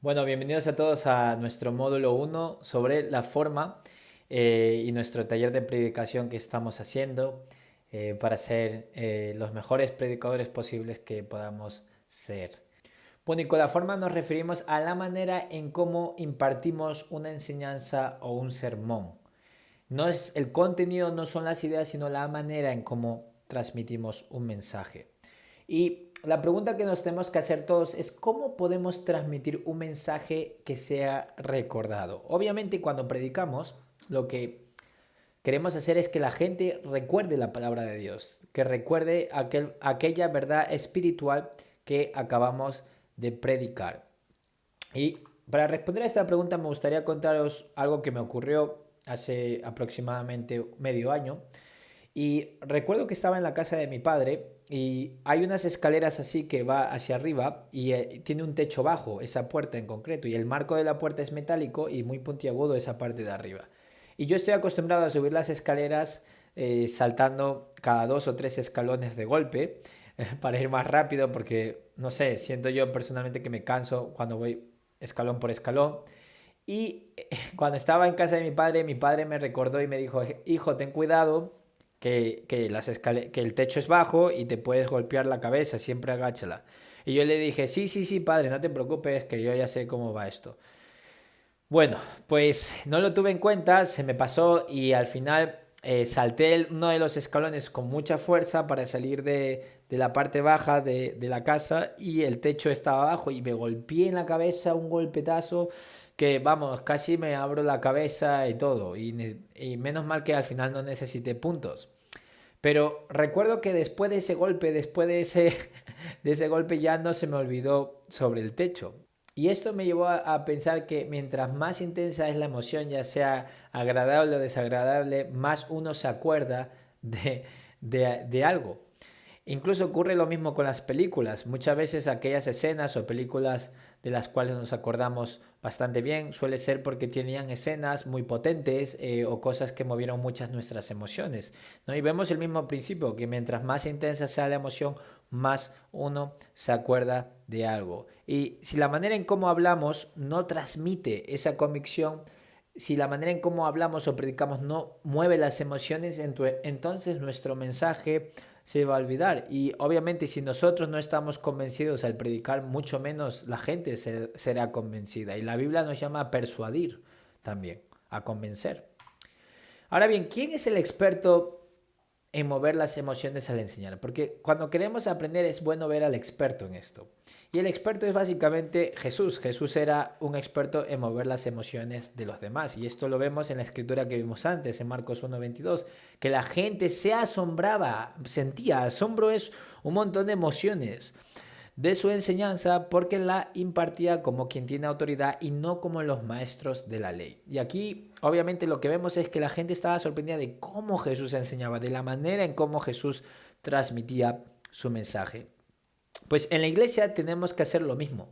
Bueno, bienvenidos a todos a nuestro módulo uno sobre la forma y nuestro taller de predicación que estamos haciendo para ser los mejores predicadores posibles que podamos ser. Bueno, y con la forma nos referimos a la manera en cómo impartimos una enseñanza o un sermón. No es el contenido, no son las ideas, sino la manera en cómo transmitimos un mensaje. Y la pregunta que nos tenemos que hacer todos es cómo podemos transmitir un mensaje que sea recordado. Obviamente cuando predicamos, lo que queremos hacer es que la gente recuerde la palabra de Dios, que recuerde aquella verdad espiritual que acabamos de predicar. Y para responder a esta pregunta me gustaría contaros algo que me ocurrió hace aproximadamente medio año. Y recuerdo que estaba en la casa de mi padre y hay unas escaleras así que va hacia arriba y tiene un techo bajo, esa puerta en concreto, y el marco de la puerta es metálico y muy puntiagudo esa parte de arriba. Y yo estoy acostumbrado a subir las escaleras saltando cada dos o tres escalones de golpe para ir más rápido porque, no sé, siento yo personalmente que me canso cuando voy escalón por escalón. Y cuando estaba en casa de mi padre me recordó y me dijo, hijo, ten cuidado que el techo es bajo y te puedes golpear la cabeza, siempre agáchala. Y yo le dije, sí, sí, sí, padre, no te preocupes, que yo ya sé cómo va esto. Bueno, pues no lo tuve en cuenta, se me pasó y al final salté uno de los escalones con mucha fuerza para salir de la parte baja de la casa y el techo estaba abajo y me golpeé en la cabeza un golpetazo que, vamos, casi me abro la cabeza y todo. Y menos mal que al final no necesité puntos. Pero recuerdo que después de ese golpe, de ese golpe ya no se me olvidó sobre el techo. Y esto me llevó a pensar que mientras más intensa es la emoción, ya sea agradable o desagradable, más uno se acuerda de algo. Incluso ocurre lo mismo con las películas. Muchas veces aquellas escenas o películas de las cuales nos acordamos bastante bien suele ser porque tenían escenas muy potentes o cosas que movieron muchas nuestras emociones, ¿no? Y vemos el mismo principio, que mientras más intensa sea la emoción, más uno se acuerda de algo. Y si la manera en cómo hablamos no transmite esa convicción, si la manera en cómo hablamos o predicamos no mueve las emociones, entonces nuestro mensaje se va a olvidar. Y obviamente si nosotros no estamos convencidos al predicar, mucho menos la gente será convencida. Y la Biblia nos llama a persuadir también, a convencer. Ahora bien, ¿quién es el experto en mover las emociones al enseñar? Porque cuando queremos aprender es bueno ver al experto en esto. Y el experto es básicamente Jesús. Jesús era un experto en mover las emociones de los demás. Y esto lo vemos en la escritura que vimos antes, en Marcos 1:22, que la gente se asombraba, sentía asombro, es un montón de emociones de su enseñanza porque la impartía como quien tiene autoridad y no como los maestros de la ley. Y aquí obviamente lo que vemos es que la gente estaba sorprendida de cómo Jesús enseñaba, de la manera en cómo Jesús transmitía su mensaje. Pues en la iglesia tenemos que hacer lo mismo.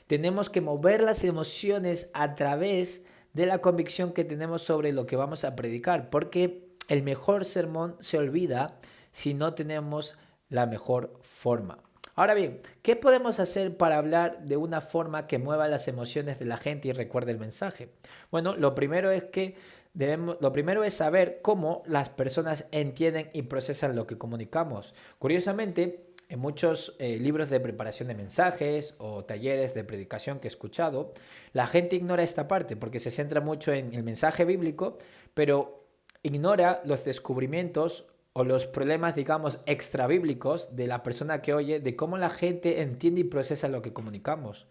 Tenemos que mover las emociones a través de la convicción que tenemos sobre lo que vamos a predicar, porque el mejor sermón se olvida si no tenemos la mejor forma. Ahora bien, ¿qué podemos hacer para hablar de una forma que mueva las emociones de la gente y recuerde el mensaje? Bueno, lo primero es saber cómo las personas entienden y procesan lo que comunicamos. Curiosamente, en muchos libros de preparación de mensajes o talleres de predicación que he escuchado, la gente ignora esta parte porque se centra mucho en el mensaje bíblico, pero ignora los descubrimientos o los problemas, digamos, extra bíblicos de la persona que oye, de cómo la gente entiende y procesa lo que comunicamos.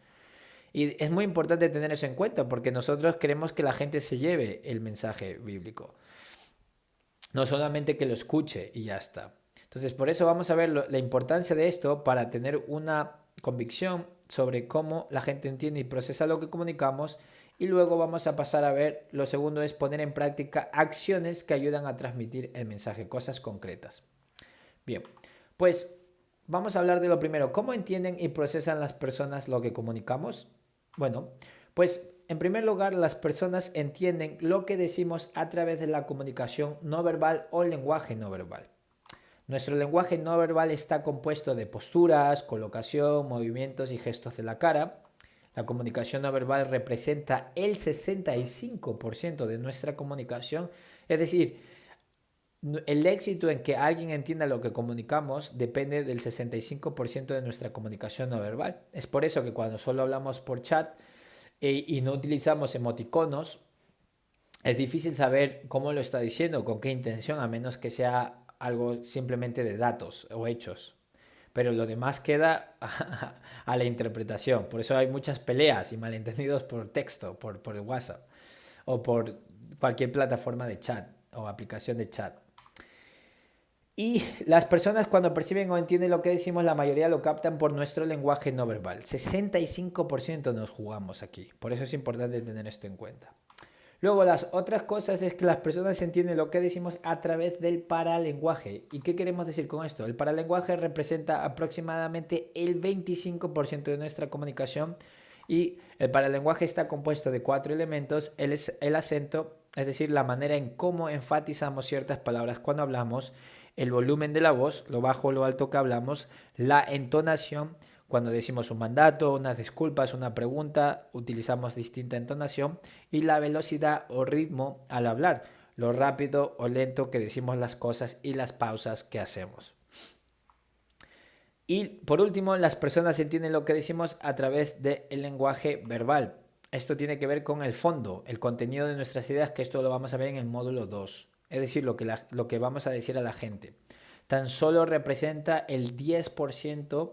Y es muy importante tener eso en cuenta porque nosotros queremos que la gente se lleve el mensaje bíblico, no solamente que lo escuche y ya está. Entonces, por eso vamos a ver la importancia de esto para tener una convicción sobre cómo la gente entiende y procesa lo que comunicamos. Y luego vamos a pasar a ver, lo segundo es poner en práctica acciones que ayudan a transmitir el mensaje, cosas concretas. Bien, pues vamos a hablar de lo primero. ¿Cómo entienden y procesan las personas lo que comunicamos? Bueno, pues en primer lugar, las personas entienden lo que decimos a través de la comunicación no verbal o lenguaje no verbal. Nuestro lenguaje no verbal está compuesto de posturas, colocación, movimientos y gestos de la cara. La comunicación no verbal representa el 65% de nuestra comunicación. Es decir, el éxito en que alguien entienda lo que comunicamos depende del 65% de nuestra comunicación no verbal. Es por eso que cuando solo hablamos por chat y no utilizamos emoticonos, es difícil saber cómo lo está diciendo, con qué intención, a menos que sea algo simplemente de datos o hechos. Pero lo demás queda a la interpretación. Por eso hay muchas peleas y malentendidos por texto, por el WhatsApp o por cualquier plataforma de chat o aplicación de chat. Y las personas cuando perciben o entienden lo que decimos, la mayoría lo captan por nuestro lenguaje no verbal. 65% nos jugamos aquí. Por eso es importante tener esto en cuenta. Luego, las otras cosas es que las personas entienden lo que decimos a través del paralenguaje. ¿Y qué queremos decir con esto? El paralenguaje representa aproximadamente el 25% de nuestra comunicación y el paralenguaje está compuesto de 4 elementos. El acento, es decir, la manera en cómo enfatizamos ciertas palabras cuando hablamos, el volumen de la voz, lo bajo o lo alto que hablamos, la entonación. Cuando decimos un mandato, unas disculpas, una pregunta, utilizamos distinta entonación y la velocidad o ritmo al hablar, lo rápido o lento que decimos las cosas y las pausas que hacemos. Y por último, las personas entienden lo que decimos a través del lenguaje verbal. Esto tiene que ver con el fondo, el contenido de nuestras ideas, que esto lo vamos a ver en el módulo 2. Es decir, lo que vamos a decir a la gente. Tan solo representa el 10%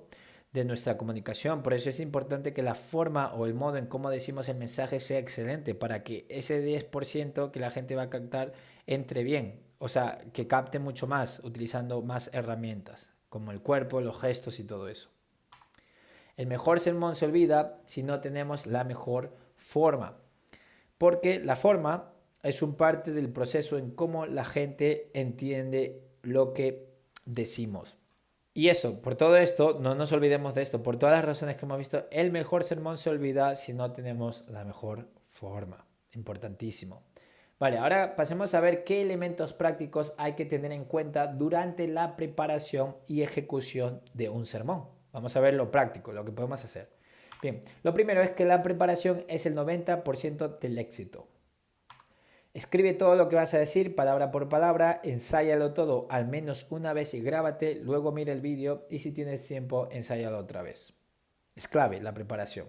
de nuestra comunicación. Por eso es importante que la forma o el modo en cómo decimos el mensaje sea excelente para que ese 10% que la gente va a captar entre bien. O sea, que capte mucho más utilizando más herramientas, como el cuerpo, los gestos y todo eso. El mejor sermón se olvida si no tenemos la mejor forma. Porque la forma es un parte del proceso en cómo la gente entiende lo que decimos. Y eso, por todo esto, no nos olvidemos de esto, por todas las razones que hemos visto, el mejor sermón se olvida si no tenemos la mejor forma. Importantísimo. Vale, ahora pasemos a ver qué elementos prácticos hay que tener en cuenta durante la preparación y ejecución de un sermón. Vamos a ver lo práctico, lo que podemos hacer. Bien, lo primero es que la preparación es el 90% del éxito. Escribe todo lo que vas a decir, palabra por palabra, ensáyalo todo al menos una vez y grábate, luego mira el vídeo y si tienes tiempo, ensáyalo otra vez. Es clave la preparación.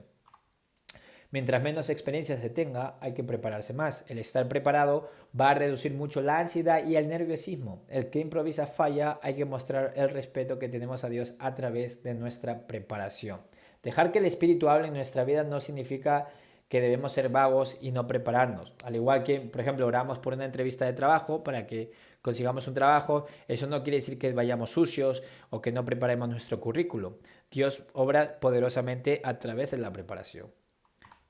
Mientras menos experiencia se tenga, hay que prepararse más. El estar preparado va a reducir mucho la ansiedad y el nerviosismo. El que improvisa falla, hay que mostrar el respeto que tenemos a Dios a través de nuestra preparación. Dejar que el Espíritu hable en nuestra vida no significa que debemos ser vagos y no prepararnos. Al igual que, por ejemplo, oramos por una entrevista de trabajo para que consigamos un trabajo, eso no quiere decir que vayamos sucios o que no preparemos nuestro currículum. Dios obra poderosamente a través de la preparación.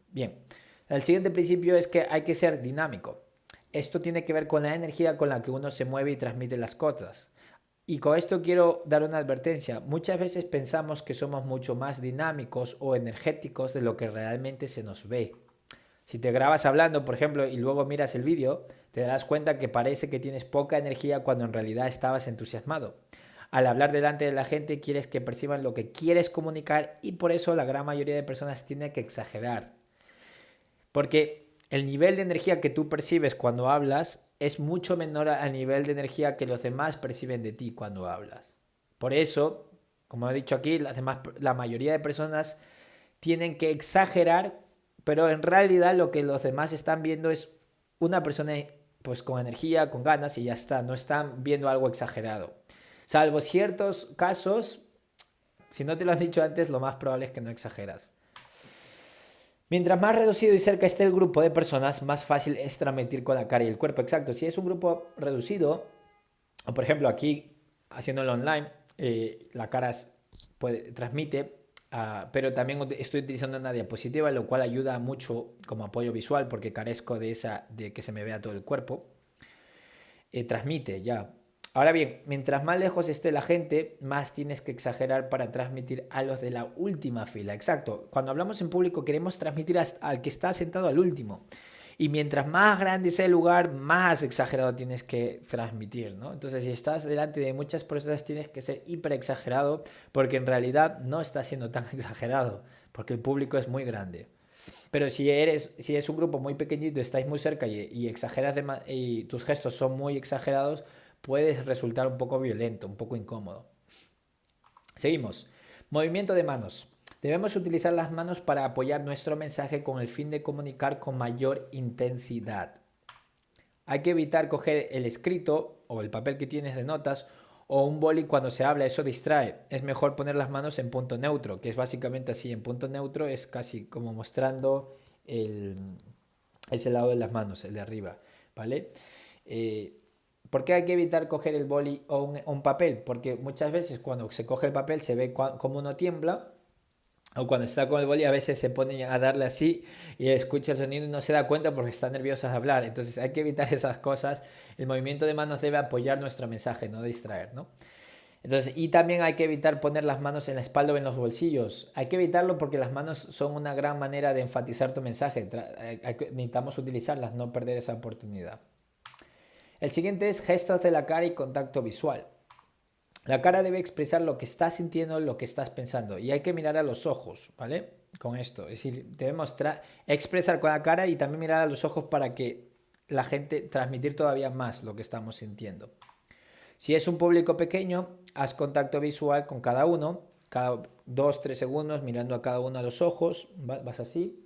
Bien, el siguiente principio es que hay que ser dinámico. Esto tiene que ver con la energía con la que uno se mueve y transmite las cosas. Y con esto quiero dar una advertencia. Muchas veces pensamos que somos mucho más dinámicos o energéticos de lo que realmente se nos ve. Si te grabas hablando, por ejemplo, y luego miras el vídeo, te darás cuenta que parece que tienes poca energía cuando en realidad estabas entusiasmado. Al hablar delante de la gente quieres que perciban lo que quieres comunicar y por eso la gran mayoría de personas tiene que exagerar. Porque el nivel de energía que tú percibes cuando hablas es mucho menor al nivel de energía que los demás perciben de ti cuando hablas. Por eso, como he dicho aquí, la mayoría de personas tienen que exagerar, pero en realidad lo que los demás están viendo es una persona pues con energía, con ganas y ya está, no están viendo algo exagerado. Salvo ciertos casos, si no te lo han dicho antes, lo más probable es que no exageras. Mientras más reducido y cerca esté el grupo de personas, más fácil es transmitir con la cara y el cuerpo. Exacto, si es un grupo reducido, o por ejemplo aquí, haciéndolo online, la cara transmite, pero también estoy utilizando una diapositiva, lo cual ayuda mucho como apoyo visual, porque carezco de que se me vea todo el cuerpo. Transmite ya. Ahora bien, mientras más lejos esté la gente, más tienes que exagerar para transmitir a los de la última fila. Exacto. Cuando hablamos en público queremos transmitir al que está sentado al último. Y mientras más grande sea el lugar, más exagerado tienes que transmitir, ¿no? Entonces, si estás delante de muchas personas, tienes que ser hiper exagerado porque en realidad no estás siendo tan exagerado. porque el público es muy grande. Pero si es un grupo muy pequeñito, estáis muy cerca y exageras y tus gestos son muy exagerados, puedes resultar un poco violento, un poco incómodo. Seguimos. Movimiento de manos. Debemos utilizar las manos para apoyar nuestro mensaje con el fin de comunicar con mayor intensidad. Hay que evitar coger el escrito o el papel que tienes de notas o un boli cuando se habla, eso distrae. Es mejor poner las manos en punto neutro, que es básicamente así. En punto neutro es casi como mostrando ese lado de las manos, el de arriba, ¿vale? ¿Por qué hay que evitar coger el boli o un papel? Porque muchas veces cuando se coge el papel se ve como uno tiembla, o cuando está con el boli a veces se pone a darle así y escucha el sonido y no se da cuenta porque está nervioso de hablar. Entonces hay que evitar esas cosas. El movimiento de manos debe apoyar nuestro mensaje, no distraer, ¿no? Entonces, y también hay que evitar poner las manos en la espalda o en los bolsillos. Hay que evitarlo porque las manos son una gran manera de enfatizar tu mensaje. Necesitamos utilizarlas, no perder esa oportunidad. El siguiente es gestos de la cara y contacto visual. La cara debe expresar lo que estás sintiendo, lo que estás pensando. Y hay que mirar a los ojos, ¿vale? Con esto. Es decir, debemos expresar con la cara y también mirar a los ojos para que la gente transmitir todavía más lo que estamos sintiendo. Si es un público pequeño, haz contacto visual con cada uno, cada 2-3 segundos mirando a cada uno a los ojos, vas así.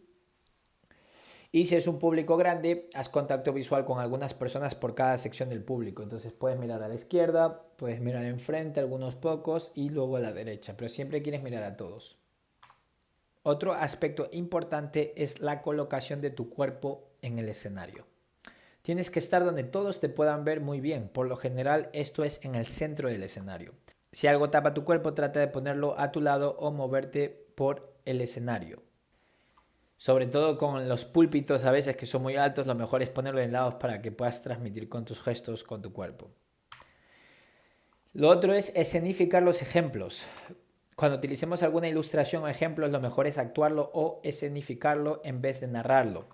Y si es un público grande, haz contacto visual con algunas personas por cada sección del público. Entonces puedes mirar a la izquierda, puedes mirar enfrente algunos pocos y luego a la derecha, pero siempre quieres mirar a todos. Otro aspecto importante es la colocación de tu cuerpo en el escenario. Tienes que estar donde todos te puedan ver muy bien. Por lo general, esto es en el centro del escenario. Si algo tapa tu cuerpo, trata de ponerlo a tu lado o moverte por el escenario. Sobre todo con los púlpitos a veces que son muy altos, lo mejor es ponerlo en lados para que puedas transmitir con tus gestos, con tu cuerpo. Lo otro es escenificar los ejemplos. Cuando utilicemos alguna ilustración o ejemplos, lo mejor es actuarlo o escenificarlo en vez de narrarlo.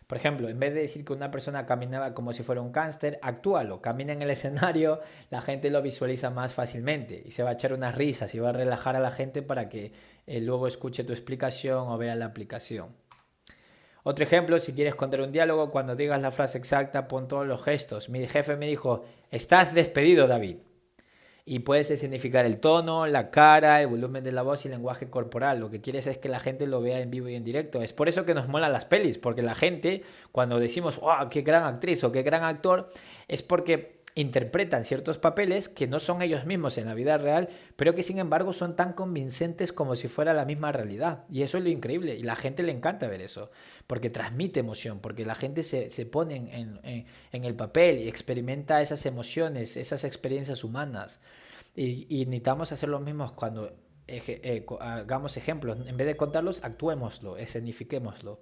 Por ejemplo, en vez de decir que una persona caminaba como si fuera un gángster, actúalo, camina en el escenario, la gente lo visualiza más fácilmente y se va a echar unas risas y va a relajar a la gente para que luego escuche tu explicación o vea la aplicación. Otro ejemplo, si quieres contar un diálogo, cuando digas la frase exacta, pon todos los gestos. Mi jefe me dijo, estás despedido, David. Y puedes significar el tono, la cara, el volumen de la voz y el lenguaje corporal. Lo que quieres es que la gente lo vea en vivo y en directo. Es por eso que nos molan las pelis, porque la gente, cuando decimos, ¡oh, qué gran actriz o qué gran actor!, es porque interpretan ciertos papeles que no son ellos mismos en la vida real, pero que sin embargo son tan convincentes como si fuera la misma realidad. Y eso es lo increíble. Y a la gente le encanta ver eso, porque transmite emoción, porque la gente se pone en el papel y experimenta esas emociones, esas experiencias humanas. Y necesitamos hacer lo mismo cuando hagamos ejemplos. En vez de contarlos, actuémoslo, escenifiquémoslo.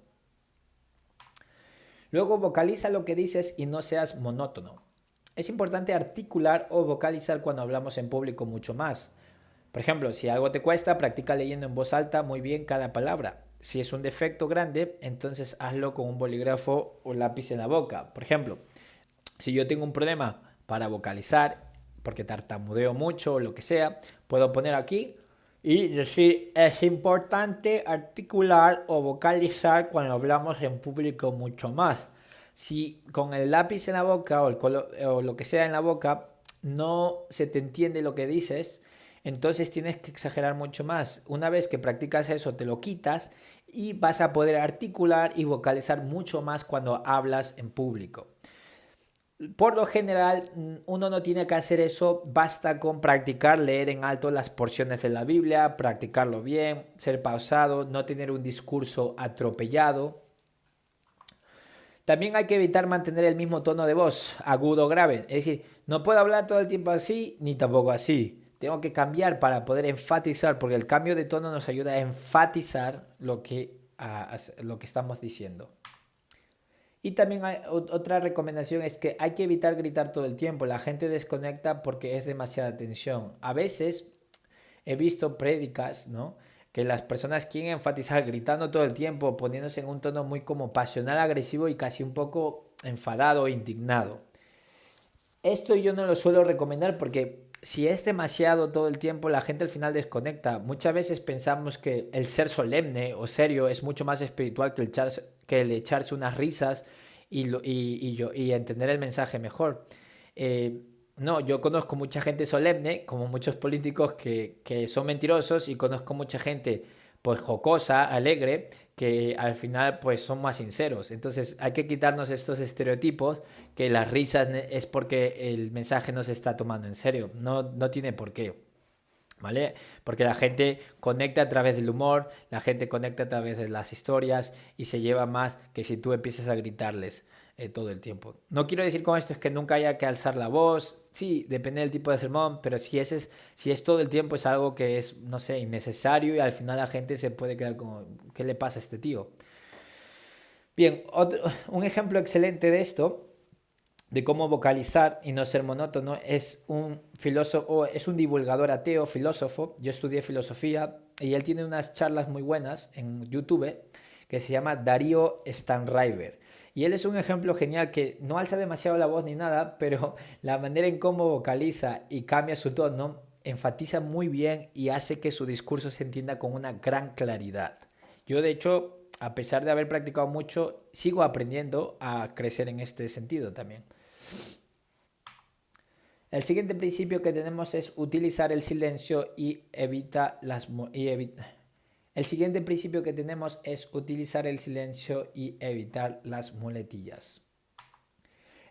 Luego vocaliza lo que dices y no seas monótono. Es importante articular o vocalizar cuando hablamos en público mucho más. Por ejemplo, si algo te cuesta, practica leyendo en voz alta muy bien cada palabra. Si es un defecto grande, entonces hazlo con un bolígrafo o lápiz en la boca. Por ejemplo, si yo tengo un problema para vocalizar, porque tartamudeo mucho o lo que sea, puedo poner aquí y decir, es importante articular o vocalizar cuando hablamos en público mucho más. Si con el lápiz en la boca o lo que sea en la boca no se te entiende lo que dices, entonces tienes que exagerar mucho más. Una vez que practicas eso, te lo quitas y vas a poder articular y vocalizar mucho más cuando hablas en público. Por lo general, uno no tiene que hacer eso, basta con practicar leer en alto las porciones de la Biblia, practicarlo bien, ser pausado, no tener un discurso atropellado. También hay que evitar mantener el mismo tono de voz, agudo o grave. Es decir, no puedo hablar todo el tiempo así, ni tampoco así. Tengo que cambiar para poder enfatizar, porque el cambio de tono nos ayuda a enfatizar lo que estamos diciendo. Y también hay otra recomendación es que hay que evitar gritar todo el tiempo. La gente desconecta porque es demasiada tensión. A veces he visto prédicas, ¿no?, que las personas quieren enfatizar gritando todo el tiempo, poniéndose en un tono muy como pasional, agresivo y casi un poco enfadado o indignado. Esto yo no lo suelo recomendar porque si es demasiado todo el tiempo, la gente al final desconecta. Muchas veces pensamos que el ser solemne o serio es mucho más espiritual que el echarse unas risas y entender el mensaje mejor. Eh, no, yo conozco mucha gente solemne, como muchos políticos que son mentirosos, y conozco mucha gente pues jocosa, alegre, que al final pues son más sinceros. Entonces hay que quitarnos estos estereotipos, que las risas es porque el mensaje no se está tomando en serio. No, no tiene por qué. ¿Vale? Porque la gente conecta a través del humor, la gente conecta a través de las historias y se lleva más que si tú empiezas a gritarles todo el tiempo. No quiero decir con esto es que nunca haya que alzar la voz, sí, depende del tipo de sermón, pero si es todo el tiempo es algo que es, no sé, innecesario, y al final la gente se puede quedar como, ¿qué le pasa a este tío? Bien, un ejemplo excelente de esto, de cómo vocalizar y no ser monótono, es un filósofo, es un divulgador ateo, filósofo. Yo estudié filosofía y él tiene unas charlas muy buenas en YouTube que se llama Darío Stanriver. Y él es un ejemplo genial, que no alza demasiado la voz ni nada, pero la manera en cómo vocaliza y cambia su tono enfatiza muy bien y hace que su discurso se entienda con una gran claridad. Yo, de hecho, a pesar de haber practicado mucho, sigo aprendiendo a crecer en este sentido también. El siguiente principio que tenemos es utilizar el silencio y evita las El siguiente principio que tenemos es utilizar el silencio y evitar las muletillas.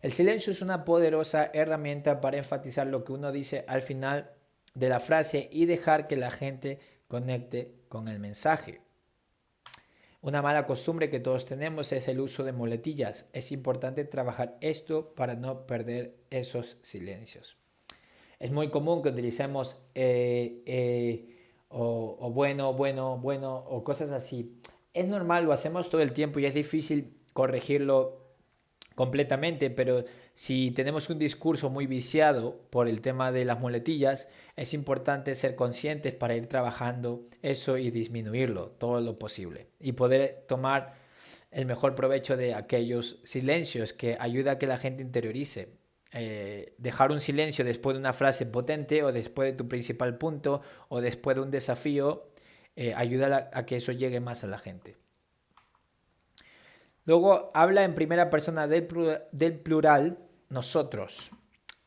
El silencio es una poderosa herramienta para enfatizar lo que uno dice al final de la frase y dejar que la gente conecte con el mensaje. Una mala costumbre que todos tenemos es el uso de muletillas. Es importante trabajar esto para no perder esos silencios. Es muy común que utilicemos o bueno, bueno, bueno, o cosas así. Es normal, lo hacemos todo el tiempo y es difícil corregirlo completamente, pero si tenemos un discurso muy viciado por el tema de las muletillas, es importante ser conscientes para ir trabajando eso y disminuirlo todo lo posible y poder tomar el mejor provecho de aquellos silencios, que ayuda a que la gente interiorice. Dejar un silencio después de una frase potente, o después de tu principal punto, o después de un desafío, ayuda a que eso llegue más a la gente. Luego habla en primera persona del plural, nosotros.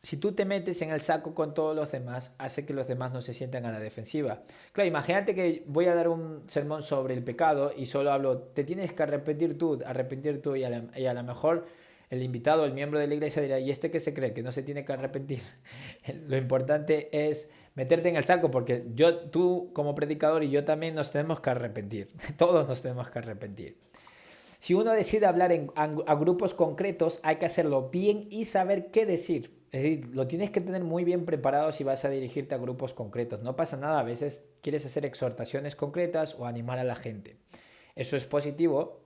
Si tú te metes en el saco con todos los demás, hace que los demás no se sientan a la defensiva. Claro, imagínate que voy a dar un sermón sobre el pecado y solo hablo, te tienes que arrepentir tú, y a lo mejor el invitado, el miembro de la iglesia dirá, ¿y este qué se cree? Que no se tiene que arrepentir. Lo importante es meterte en el saco, porque tú como predicador y yo también nos tenemos que arrepentir. Todos nos tenemos que arrepentir. Si uno decide hablar a grupos concretos, hay que hacerlo bien y saber qué decir. Es decir, lo tienes que tener muy bien preparado si vas a dirigirte a grupos concretos. No pasa nada, a veces quieres hacer exhortaciones concretas o animar a la gente. Eso es positivo,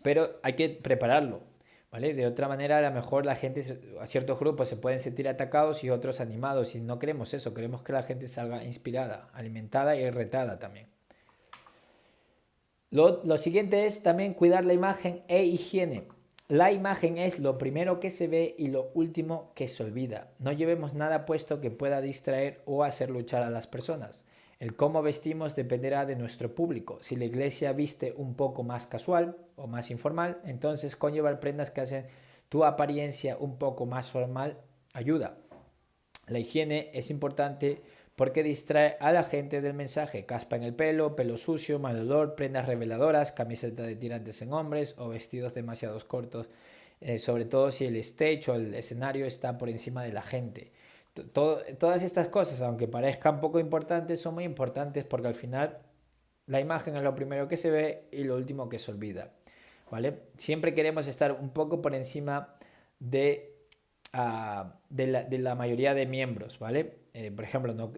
pero hay que prepararlo, ¿vale? De otra manera, a lo mejor la gente, a ciertos grupos se pueden sentir atacados y otros animados, y no queremos eso, queremos que la gente salga inspirada, alimentada y retada también. Lo siguiente es también cuidar la imagen e higiene. La imagen es lo primero que se ve y lo último que se olvida. No llevemos nada puesto que pueda distraer o hacer luchar a las personas. El cómo vestimos dependerá de nuestro público. Si la iglesia viste un poco más casual o más informal, entonces con llevar prendas que hacen tu apariencia un poco más formal ayuda. La higiene es importante porque distrae a la gente del mensaje. Caspa en el pelo sucio, mal olor, prendas reveladoras, camiseta de tirantes en hombres o vestidos demasiado cortos, sobre todo si el stage o el escenario está por encima de la gente. Todas estas cosas, aunque parezcan poco importantes, son muy importantes, porque al final la imagen es lo primero que se ve y lo último que se olvida, ¿vale? Siempre queremos estar un poco por encima de la mayoría de miembros, ¿vale? Por ejemplo, no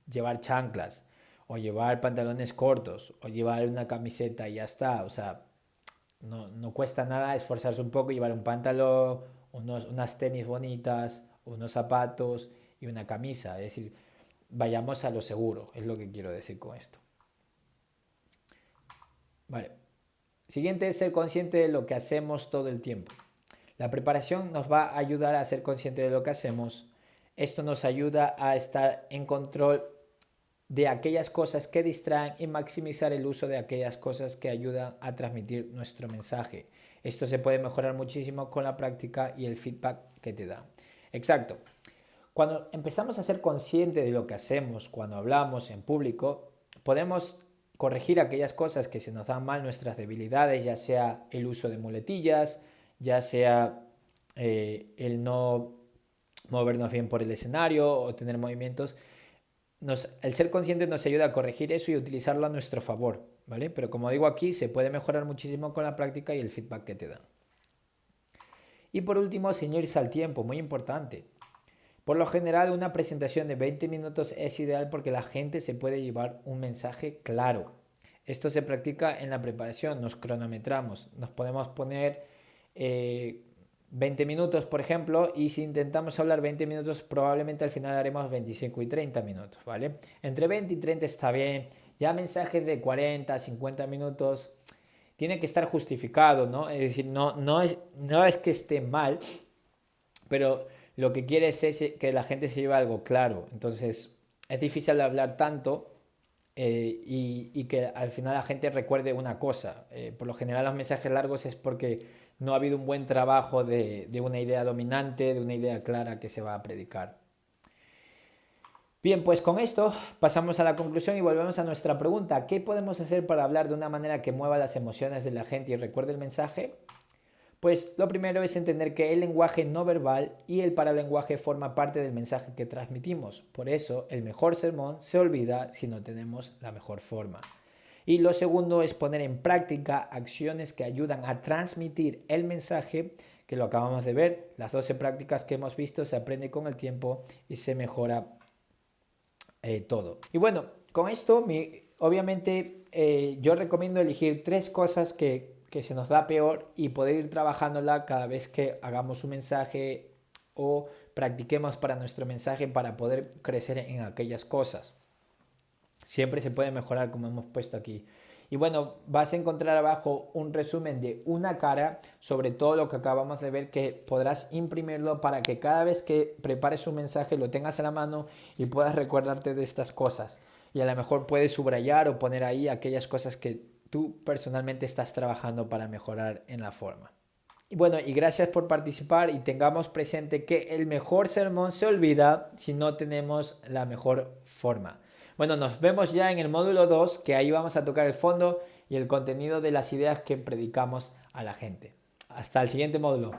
llevar chanclas, o llevar pantalones cortos, o llevar una camiseta y ya está. O sea, no cuesta nada esforzarse un poco y llevar un pantalón, unas tenis bonitas, unos zapatos y una camisa. Es decir, vayamos a lo seguro, es lo que quiero decir con esto. Vale. Siguiente es ser consciente de lo que hacemos todo el tiempo. La preparación nos va a ayudar a ser consciente de lo que hacemos Esto nos ayuda a estar en control de aquellas cosas que distraen y maximizar el uso de aquellas cosas que ayudan a transmitir nuestro mensaje. Esto se puede mejorar muchísimo con la práctica y el feedback que te da. Exacto. Cuando empezamos a ser conscientes de lo que hacemos cuando hablamos en público, podemos corregir aquellas cosas que se nos dan mal, nuestras debilidades, ya sea el uso de muletillas, ya sea el no movernos bien por el escenario o tener movimientos. El ser consciente nos ayuda a corregir eso y utilizarlo a nuestro favor, ¿vale? Pero como digo aquí, se puede mejorar muchísimo con la práctica y el feedback que te dan. Y por último, ceñirse al tiempo, muy importante. Por lo general, una presentación de 20 minutos es ideal porque la gente se puede llevar un mensaje claro. Esto se practica en la preparación, nos cronometramos, nos podemos poner 20 minutos, por ejemplo, y si intentamos hablar 20 minutos, probablemente al final haremos 25 y 30 minutos, ¿vale? Entre 20 y 30 está bien, ya mensajes de 40, 50 minutos tiene que estar justificado, ¿no? Es decir, no es que esté mal, pero lo que quiere es que la gente se lleve algo claro. Entonces, es difícil hablar tanto y que al final la gente recuerde una cosa. Por lo general los mensajes largos es porque no ha habido un buen trabajo de una idea dominante, de una idea clara que se va a predicar. Bien, pues con esto pasamos a la conclusión y volvemos a nuestra pregunta. ¿Qué podemos hacer para hablar de una manera que mueva las emociones de la gente y recuerde el mensaje? Pues lo primero es entender que el lenguaje no verbal y el paralenguaje forma parte del mensaje que transmitimos. Por eso, el mejor sermón se olvida si no tenemos la mejor forma. Y lo segundo es poner en práctica acciones que ayudan a transmitir el mensaje, que lo acabamos de ver. Las 12 prácticas que hemos visto se aprende con el tiempo y se mejora todo. Y bueno, con esto, obviamente, yo recomiendo elegir 3 cosas que se nos da peor y poder ir trabajándola cada vez que hagamos un mensaje o practiquemos para nuestro mensaje para poder crecer en aquellas cosas. Siempre se puede mejorar, como hemos puesto aquí. Y bueno, vas a encontrar abajo un resumen de una cara sobre todo lo que acabamos de ver, que podrás imprimirlo para que cada vez que prepares un mensaje lo tengas a la mano y puedas recordarte de estas cosas. Y a lo mejor puedes subrayar o poner ahí aquellas cosas que tú personalmente estás trabajando para mejorar en la forma. Y bueno, y gracias por participar y tengamos presente que el mejor sermón se olvida si no tenemos la mejor forma. Bueno, nos vemos ya en el módulo 2, que ahí vamos a tocar el fondo y el contenido de las ideas que predicamos a la gente. Hasta el siguiente módulo.